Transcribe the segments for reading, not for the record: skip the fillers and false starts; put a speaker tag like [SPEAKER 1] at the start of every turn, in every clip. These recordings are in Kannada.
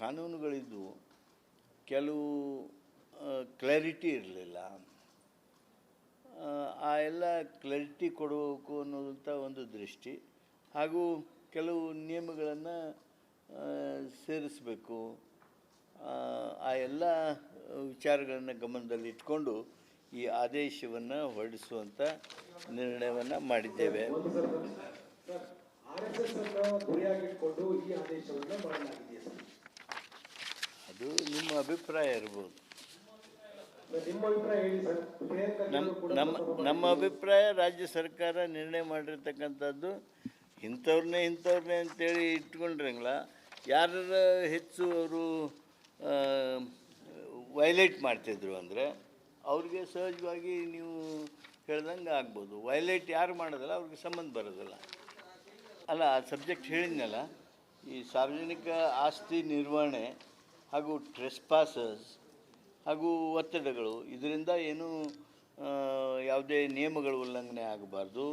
[SPEAKER 1] ಕಾನೂನುಗಳಿದ್ವು, ಕೆಲವು ಕ್ಲಾರಿಟಿ ಇರಲಿಲ್ಲ. ಆ ಎಲ್ಲ ಕ್ಲಾರಿಟಿ ಕೊಡಬೇಕು ಅನ್ನೋದಂಥ ಒಂದು ದೃಷ್ಟಿ, ಹಾಗೂ ಕೆಲವು ನಿಯಮಗಳನ್ನು ಸೇರಿಸಬೇಕು. ಆ ಎಲ್ಲ ವಿಚಾರಗಳನ್ನು ಗಮನದಲ್ಲಿಟ್ಕೊಂಡು ಈ ಆದೇಶವನ್ನು ಹೊರಡಿಸುವಂಥ ನಿರ್ಣಯವನ್ನು ಮಾಡಿದ್ದೇವೆ. ಅದು ನಿಮ್ಮ ಅಭಿಪ್ರಾಯ ಇರ್ಬೋದು. ನಮ್ಮ ಅಭಿಪ್ರಾಯ, ರಾಜ್ಯ ಸರ್ಕಾರ ನಿರ್ಣಯ ಮಾಡಿರ್ತಕ್ಕಂಥದ್ದು ಇಂಥವ್ರನ್ನೇ ಅಂತೇಳಿ ಇಟ್ಕೊಂಡ್ರಂಗಿಲ್ಲ. ಯಾರು ಹೆಚ್ಚು ಅವರು ವೈಲೇಟ್ ಮಾಡ್ತಿದ್ರು ಅಂದರೆ ಅವ್ರಿಗೆ ಸಹಜವಾಗಿ ನೀವು ಹೇಳ್ದಂಗೆ ಆಗ್ಬೋದು. ವೈಲೇಟ್ ಯಾರು ಮಾಡೋದಿಲ್ಲ ಅವ್ರಿಗೆ ಸಂಬಂಧ ಬರೋದಿಲ್ಲ. ಅಲ್ಲ, ಆ ಸಬ್ಜೆಕ್ಟ್ ಹೇಳಿದ್ನಲ್ಲ, ಈ ಸಾರ್ವಜನಿಕ ಆಸ್ತಿ ನಿರ್ವಹಣೆ ಹಾಗೂ ಟ್ರೆಸ್ಪಾಸಸ್ ಹಾಗೂ ಒತ್ತಡಗಳು, ಇದರಿಂದ ಏನು ಯಾವುದೇ ನಿಯಮಗಳ ಉಲ್ಲಂಘನೆ ಆಗಬಾರ್ದು,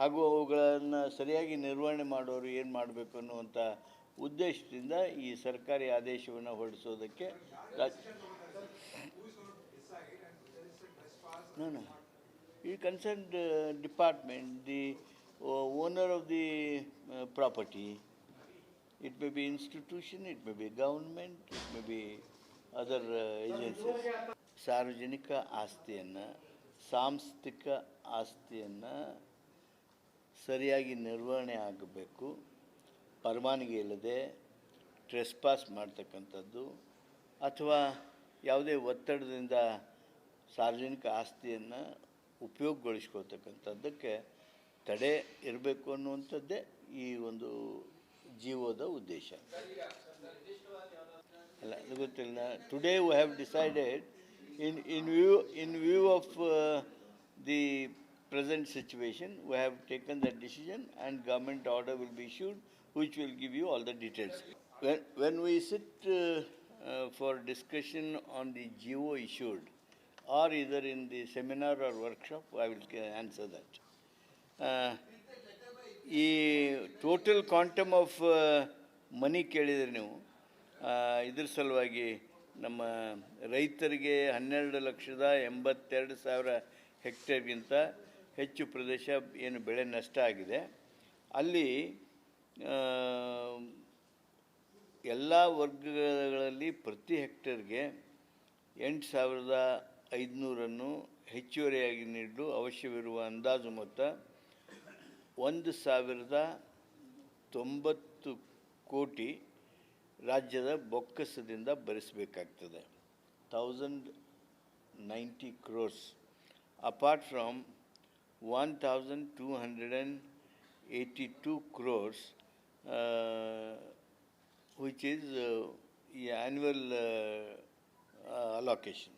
[SPEAKER 1] ಹಾಗೂ ಅವುಗಳನ್ನು ಸರಿಯಾಗಿ ನಿರ್ವಹಣೆ ಮಾಡೋರು ಏನು ಮಾಡಬೇಕು ಅನ್ನುವಂಥ ಉದ್ದೇಶದಿಂದ ಈ ಸರ್ಕಾರಿ ಆದೇಶವನ್ನು ಹೊರಡಿಸೋದಕ್ಕೆ ಈ concerned department, the owner of the property, it may be institution, it may be government, it may be other agencies. ಸಾರ್ವಜನಿಕ ಆಸ್ತಿಯನ್ನು, ಸಾಂಸ್ಥಿಕ ಆಸ್ತಿಯನ್ನು ಸರಿಯಾಗಿ ನಿರ್ವಹಣೆ ಆಗಬೇಕು. ಪರವಾನಗಿ ಇಲ್ಲದೆ ಟ್ರೆಸ್ಪಾಸ್ ಮಾಡ್ತಕ್ಕಂಥದ್ದು ಅಥವಾ ಯಾವುದೇ ಒತ್ತಡದಿಂದ ಸಾರ್ವಜನಿಕ ಆಸ್ತಿಯನ್ನು ಉಪಯೋಗಗೊಳಿಸ್ಕೊಳ್ತಕ್ಕಂಥದ್ದಕ್ಕೆ ತಡೆ ಇರಬೇಕು ಅನ್ನುವಂಥದ್ದೇ ಈ ಒಂದು ಜೀವೋದ ಉದ್ದೇಶ. ಅಲ್ಲ, ಅದು ಗೊತ್ತಿಲ್ಲ. Today we have decided in view of the present situation, we have taken that decision and government order will be issued which will give you all the details. When we sit for discussion on the GO issued or either in the seminar or workshop, I will answer that. ಈ ಟೋಟಲ್ ಕ್ವಾಂಟಮ್ ಆಫ್ ಮನಿ ಕೇಳಿದರೆ ನೀವು, ಇದ್ರ ಸಲುವಾಗಿ ನಮ್ಮ ರೈತರಿಗೆ 12,82,000 ಹೆಕ್ಟೇರ್ಗಿಂತ ಹೆಚ್ಚು ಪ್ರದೇಶ ಏನು ಬೆಳೆ ನಷ್ಟ ಆಗಿದೆ, ಅಲ್ಲಿ ಎಲ್ಲ ವರ್ಗಗಳಲ್ಲಿ ಪ್ರತಿ ಹೆಕ್ಟೇರ್ಗೆ 8,500 ಹೆಚ್ಚುವರಿಯಾಗಿ ನೀಡಲು ಅವಶ್ಯವಿರುವ ಅಂದಾಜು ಮೊತ್ತ 1,090 ಕೋಟಿ ರಾಜ್ಯದ ಬೊಕ್ಕಸದಿಂದ ಭರಿಸಬೇಕಾಗ್ತದೆ. 1,090 crores apart from 1,282 crores which is annual allocation.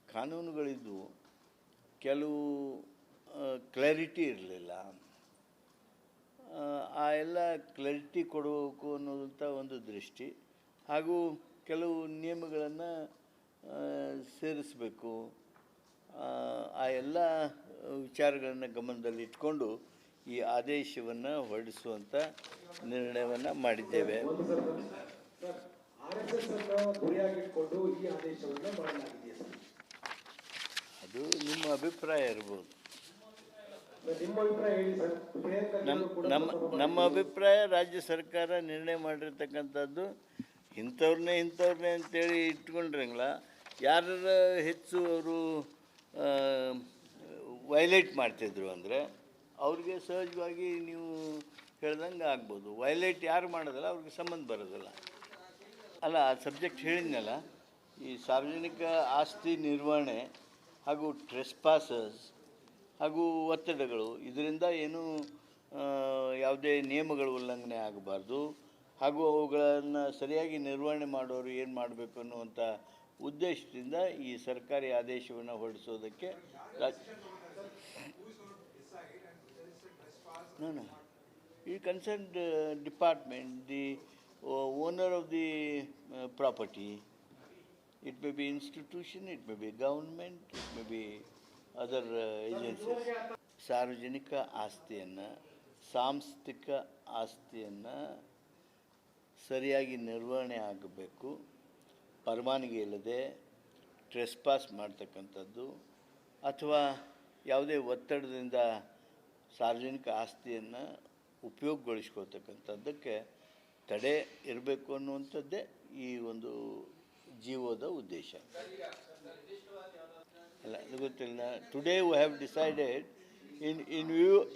[SPEAKER 1] ಕಾನೂನುಗಳಿದ್ವು, ಕೆಲವು ಕ್ಲಾರಿಟಿ ಇರಲಿಲ್ಲ. ಆ ಎಲ್ಲ ಕ್ಲಾರಿಟಿ ಕೊಡಬೇಕು ಅನ್ನೋದಂಥ ಒಂದು ದೃಷ್ಟಿ, ಹಾಗೂ ಕೆಲವು ನಿಯಮಗಳನ್ನು ಸೇರಿಸಬೇಕು. ಆ ಎಲ್ಲ ವಿಚಾರಗಳನ್ನು ಗಮನದಲ್ಲಿಟ್ಕೊಂಡು ಈ ಆದೇಶವನ್ನು ಹೊರಡಿಸುವಂಥ ನಿರ್ಣಯವನ್ನು ಮಾಡಿದ್ದೇವೆ. ಅದು ನಿಮ್ಮ ಅಭಿಪ್ರಾಯ ಇರ್ಬೋದು. ನಮ್ಮ ಅಭಿಪ್ರಾಯ, ರಾಜ್ಯ ಸರ್ಕಾರ ನಿರ್ಣಯ ಮಾಡಿರ್ತಕ್ಕಂಥದ್ದು ಇಂಥವ್ರನ್ನೇ ಅಂತೇಳಿ ಇಟ್ಕೊಂಡ್ರಂಗಿಲ್ಲ. ಯಾರು ಹೆಚ್ಚು ಅವರು ವೈಲೇಟ್ ಮಾಡ್ತಿದ್ರು ಅಂದರೆ ಅವ್ರಿಗೆ ಸಹಜವಾಗಿ ನೀವು ಹೇಳ್ದಂಗೆ ಆಗ್ಬೋದು. ವೈಲೇಟ್ ಯಾರು ಮಾಡೋದಿಲ್ಲ ಅವ್ರಿಗೆ ಸಂಬಂಧ ಬರೋದಿಲ್ಲ. ಅಲ್ಲ, ಆ ಸಬ್ಜೆಕ್ಟ್ ಹೇಳಿದ್ನಲ್ಲ, ಈ ಸಾರ್ವಜನಿಕ ಆಸ್ತಿ ನಿರ್ವಹಣೆ ಹಾಗೂ ಟ್ರೆಸ್ಪಾಸಸ್ ಹಾಗೂ ಒತ್ತಡಗಳು, ಇದರಿಂದ ಏನು ಯಾವುದೇ ನಿಯಮಗಳ ಉಲ್ಲಂಘನೆ ಆಗಬಾರ್ದು, ಹಾಗೂ ಅವುಗಳನ್ನು ಸರಿಯಾಗಿ ನಿರ್ವಹಣೆ ಮಾಡೋರು ಏನು ಮಾಡಬೇಕು ಅನ್ನುವಂಥ ಉದ್ದೇಶದಿಂದ ಈ ಸರ್ಕಾರಿ ಆದೇಶವನ್ನು ಹೊರಡಿಸೋದಕ್ಕೆ ಈ concerned department, the owner of the property, it may be institution, it may be government, it may be other agencies. ಸಾರ್ವಜನಿಕ ಆಸ್ತಿಯನ್ನು, ಸಾಂಸ್ಥಿಕ ಆಸ್ತಿಯನ್ನು ಸರಿಯಾಗಿ ನಿರ್ವಹಣೆ ಆಗಬೇಕು. ಪರವಾನಗಿ ಇಲ್ಲದೆ ಟ್ರೆಸ್ಪಾಸ್ ಮಾಡ್ತಕ್ಕಂಥದ್ದು ಅಥವಾ ಯಾವುದೇ ಒತ್ತಡದಿಂದ ಸಾರ್ವಜನಿಕ ಆಸ್ತಿಯನ್ನು ಉಪಯೋಗಗೊಳಿಸ್ಕೊಳ್ತಕ್ಕಂಥದ್ದಕ್ಕೆ ತಡೆ ಇರಬೇಕು ಅನ್ನುವಂಥದ್ದೇ ಈ ಒಂದು ಜೀವೋದ ಉದ್ದೇಶ. ಅಲ್ಲ, ಅದು ಗೊತ್ತಿಲ್ಲ. Today we have decided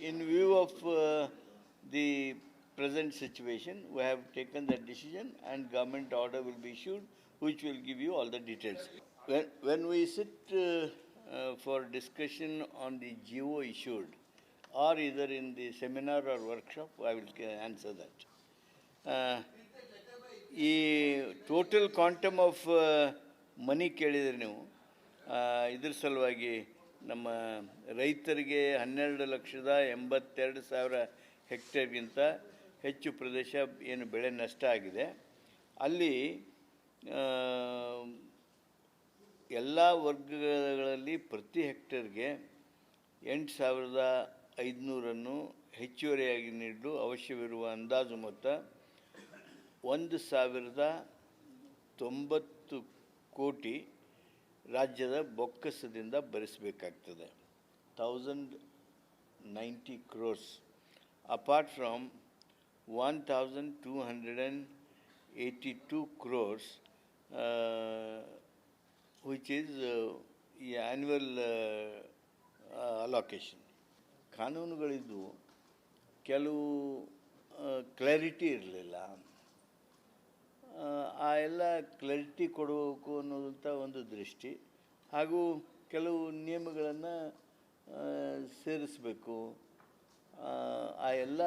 [SPEAKER 1] in view of the present situation, we have taken that decision and government order will be issued which will give you all the details. When we sit for discussion on the GO issued or either in the seminar or workshop, I will answer that. ಈ ಟೋಟಲ್ ಕ್ವಾಂಟಮ್ ಆಫ್ ಮನಿ ಕೇಳಿದರೆ ನೀವು ಇದ್ರ ಸಲುವಾಗಿ ನಮ್ಮ ರೈತರಿಗೆ 12,82,000 ಹೆಕ್ಟೇರ್ಗಿಂತ ಹೆಚ್ಚು ಪ್ರದೇಶ ಏನು ಬೆಳೆ ನಷ್ಟ ಆಗಿದೆ, ಅಲ್ಲಿ ಎಲ್ಲ ವರ್ಗಗಳಲ್ಲಿ ಪ್ರತಿ ಹೆಕ್ಟೇರ್ಗೆ 8,500 ಹೆಚ್ಚುವರಿಯಾಗಿ ನೀಡಲು ಅವಶ್ಯವಿರುವ ಅಂದಾಜು ಮೊತ್ತ 1,090 ಕೋಟಿ ರಾಜ್ಯದ ಬೊಕ್ಕಸದಿಂದ ಭರಿಸಬೇಕಾಗ್ತದೆ. 1,090 crores apart from 1,282 crores which is annual allocation. ಕಾನೂನುಗಳಿದ್ದು ಕೆಲವು ಕ್ಲಾರಿಟಿ ಇರಲಿಲ್ಲ. ಆ ಎಲ್ಲ ಕ್ಲಾರಿಟಿ ಕೊಡಬೇಕು ಅನ್ನೋದಂಥ ಒಂದು ದೃಷ್ಟಿ, ಹಾಗೂ ಕೆಲವು ನಿಯಮಗಳನ್ನು ಸೇರಿಸಬೇಕು. ಆ ಎಲ್ಲ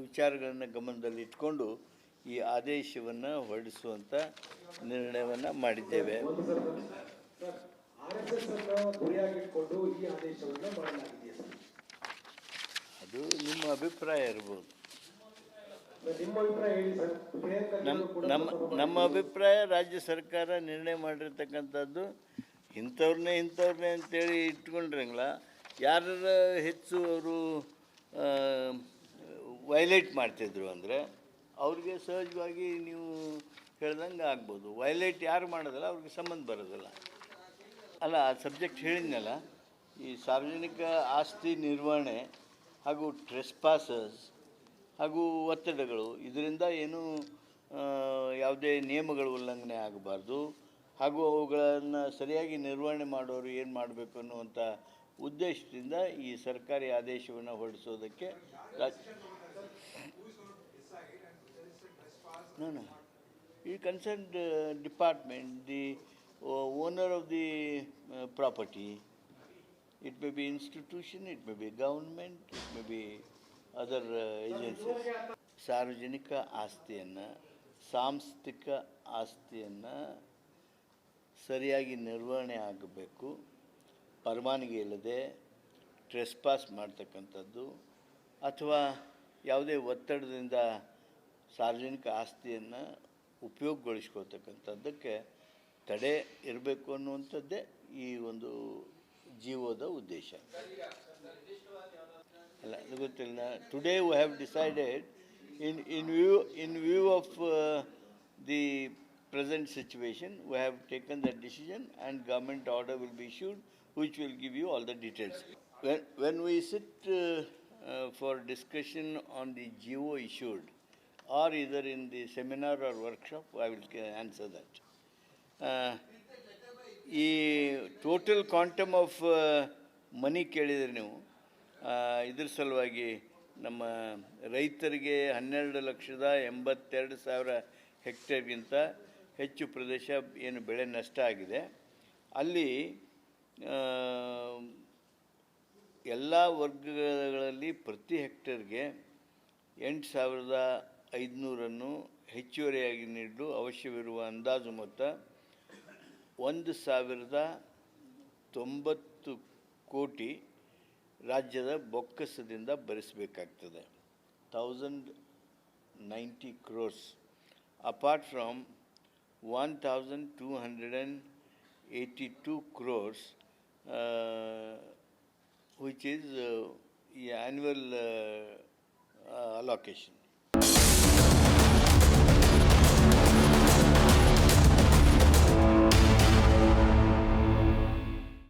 [SPEAKER 1] ವಿಚಾರಗಳನ್ನು ಗಮನದಲ್ಲಿಟ್ಕೊಂಡು ಈ ಆದೇಶವನ್ನು ಹೊರಡಿಸುವಂಥ ನಿರ್ಣಯವನ್ನು ಮಾಡಿದ್ದೇವೆ. ಅದು ನಿಮ್ಮ ಅಭಿಪ್ರಾಯ ಇರ್ಬೋದು. ನಮ್ಮ ಅಭಿಪ್ರಾಯ, ರಾಜ್ಯ ಸರ್ಕಾರ ನಿರ್ಣಯ ಮಾಡಿರ್ತಕ್ಕಂಥದ್ದು ಇಂಥವ್ರನ್ನೇ ಅಂತೇಳಿ ಇಟ್ಕೊಂಡ್ರಂಗಿಲ್ಲ. ಯಾರು ಹೆಚ್ಚು ಅವರು ವೈಲೇಟ್ ಮಾಡ್ತಿದ್ರು ಅಂದರೆ ಅವ್ರಿಗೆ ಸಹಜವಾಗಿ ನೀವು ಹೇಳ್ದಂಗೆ ಆಗ್ಬೋದು. ವೈಲೇಟ್ ಯಾರು ಮಾಡೋದಿಲ್ಲ ಅವ್ರಿಗೆ ಸಂಬಂಧ ಬರೋದಿಲ್ಲ. ಅಲ್ಲ, ಆ ಸಬ್ಜೆಕ್ಟ್ ಹೇಳಿದ್ನಲ್ಲ, ಈ ಸಾರ್ವಜನಿಕ ಆಸ್ತಿ ನಿರ್ವಹಣೆ ಹಾಗೂ ಟ್ರೆಸ್ಪಾಸಸ್ ಹಾಗೂ ಒತ್ತಡಗಳು, ಇದರಿಂದ ಏನು ಯಾವುದೇ ನಿಯಮಗಳ ಉಲ್ಲಂಘನೆ ಆಗಬಾರ್ದು, ಹಾಗೂ ಅವುಗಳನ್ನು ಸರಿಯಾಗಿ ನಿರ್ವಹಣೆ ಮಾಡೋರು ಏನು ಮಾಡಬೇಕು ಅನ್ನುವಂಥ ಉದ್ದೇಶದಿಂದ ಈ ಸರ್ಕಾರಿ ಆದೇಶವನ್ನು ಹೊರಡಿಸೋದಕ್ಕೆ ಈ concerned department, the owner of the property, it may be institution, it may be government, it may be other agencies. ಸಾರ್ವಜನಿಕ ಆಸ್ತಿಯನ್ನು, ಸಾಂಸ್ಥಿಕ ಆಸ್ತಿಯನ್ನು ಸರಿಯಾಗಿ ನಿರ್ವಹಣೆ ಆಗಬೇಕು. ಪರವಾನಗಿ ಇಲ್ಲದೆ ಟ್ರೆಸ್ಪಾಸ್ ಮಾಡ್ತಕ್ಕಂಥದ್ದು ಅಥವಾ ಯಾವುದೇ ಒತ್ತಡದಿಂದ ಸಾರ್ವಜನಿಕ ಆಸ್ತಿಯನ್ನು ಉಪಯೋಗಗೊಳಿಸ್ಕೊಳ್ತಕ್ಕಂಥದ್ದಕ್ಕೆ ತಡೆ ಇರಬೇಕು ಅನ್ನುವಂಥದ್ದೇ ಈ ಒಂದು ಜೀವೋದ ಉದ್ದೇಶ. ಅಲ್ಲ, ಅದು ಗೊತ್ತಿಲ್ಲ. Today we have decided in view of the present situation, we have taken that decision and government order will be issued which will give you all the details. When we sit for discussion on the GO issued or either in the seminar or workshop, I will answer that. ಈ ಟೋಟಲ್ ಕ್ವಾಂಟಮ್ ಆಫ್ ಮನಿ ಕೇಳಿದರೆ ನೀವು ಇದ್ರ ಸಲುವಾಗಿ ನಮ್ಮ ರೈತರಿಗೆ 12,82,000 ಹೆಕ್ಟೇರ್ಗಿಂತ ಹೆಚ್ಚು ಪ್ರದೇಶ ಏನು ಬೆಳೆ ನಷ್ಟ ಆಗಿದೆ, ಅಲ್ಲಿ ಎಲ್ಲ ವರ್ಗಗಳಲ್ಲಿ ಪ್ರತಿ ಹೆಕ್ಟೇರ್ಗೆ 8,500 ಹೆಚ್ಚುವರಿಯಾಗಿ ನೀಡಲು ಅವಶ್ಯವಿರುವ ಅಂದಾಜು ಮೊತ್ತ 1,090 ಕೋಟಿ ರಾಜ್ಯದ ಬೊಕ್ಕಸದಿಂದ ಭರಿಸಬೇಕಾಗ್ತದೆ. 1,090 crores apart from 1,282 crores which is annual allocation.